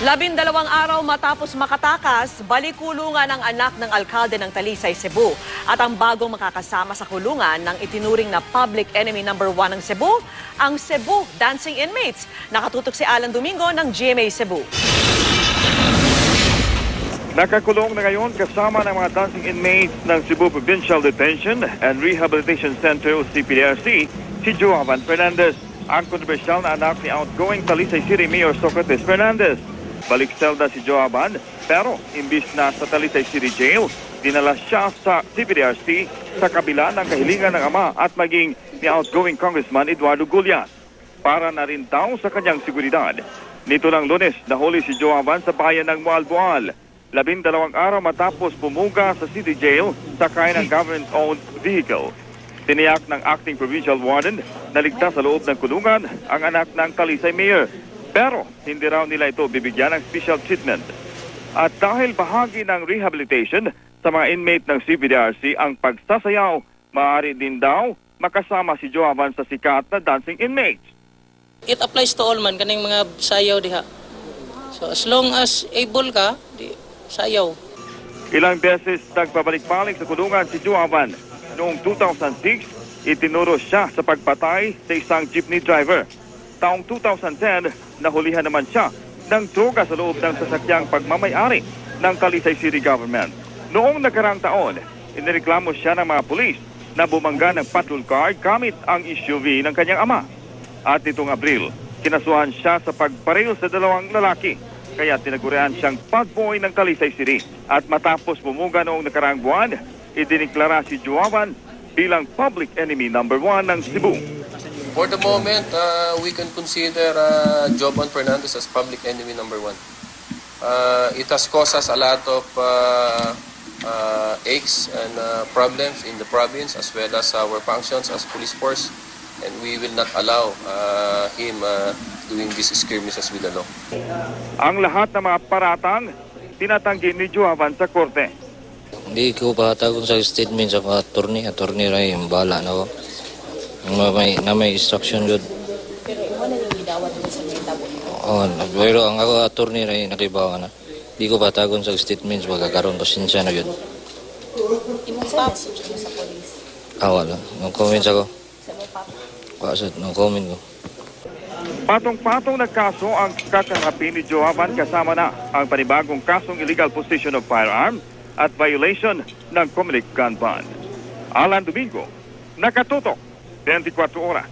12 araw matapos makatakas, balikulungan ang anak ng alkalde ng Talisay, Cebu. At ang bagong makakasama sa kulungan ng itinuring na public enemy number 1 ng Cebu, ang Cebu Dancing Inmates. Nakatutok si Alan Domingo ng GMA Cebu. Nakakulong na ngayon kasama ng mga dancing inmates ng Cebu Provincial Detention and Rehabilitation Center o CPDRC, si Joavan Fernandez, ang kontrobersyal na anak ni outgoing Talisay City Mayor Socrates Fernandez. Balik selda si Joavan, pero imbis na sa Talisay City Jail, dinala siya sa CPDRC sa kabila ng kahilingan ng ama at maging ni outgoing Congressman Eduardo Gullias para na rin daw sa kanyang seguridad. Nito ng Lunes, nahuli si Joavan sa bayan ng Mualboal. 12 araw matapos pumuga sa City Jail sakay ng government-owned vehicle. Tiniyak ng acting provincial warden na ligtas sa loob ng kulungan ang anak ng Talisay Mayor. Pero hindi raw nila ito bibigyan ng special treatment. At dahil bahagi ng rehabilitation sa mga inmate ng CPDRC ang pagsasayaw, maaari din daw makasama si Joavan sa sikat na dancing inmates. It applies to all man, kaning mga sayaw diha. So as long as able ka, di sayaw. Ilang beses nagpabalik-balik sa kulungan si Joavan. Noong 2006, itinuro siya sa pagpatay sa isang jeepney driver. Taong 2010, nahulihan naman siya ng droga sa loob ng sasakyang pagmamayari ng Talisay City Government. Noong nakarang taon, inireklamo siya ng mga pulis na bumangga ng patrol car gamit ang SUV ng kanyang ama. At nitong Abril, kinasuhan siya sa pagparil sa dalawang lalaki. Kaya tinagurian siyang pagboy ng Talisay City. At matapos bumuga noong nakarang buwan, idiniklara si Joavan bilang public enemy number 1 ng Cebu. For the moment, we can consider Joavan Fernandez as public enemy number 1. It has caused us a lot of aches and problems in the province as well as our functions as police force, and we will not allow him doing these skirmishes with the law. Ang lahat ng mga paratang tinatanggi ni Joavan sa korte. Hindi ko patagon sa statement sa attorney rin yung bala na ako. Na may instruction yun. Pero imo na yung gidawat mo sa may tabo. Oo, pero ang ako attorney rin nakibawa na. Hindi ko patagon sa statements, magkakaroon pasensya na yun. Imong sa message mo sa police. Wala. Nung comments ako. Sa mo papa. Pasat, nung comment ko. Patong-patong na kaso ang kakarapin ni Joavan kasama na ang panibagong kasong illegal possession of firearm at violation ng Comelec gun ban. Alan Domingo, nakatutok, 24 oras.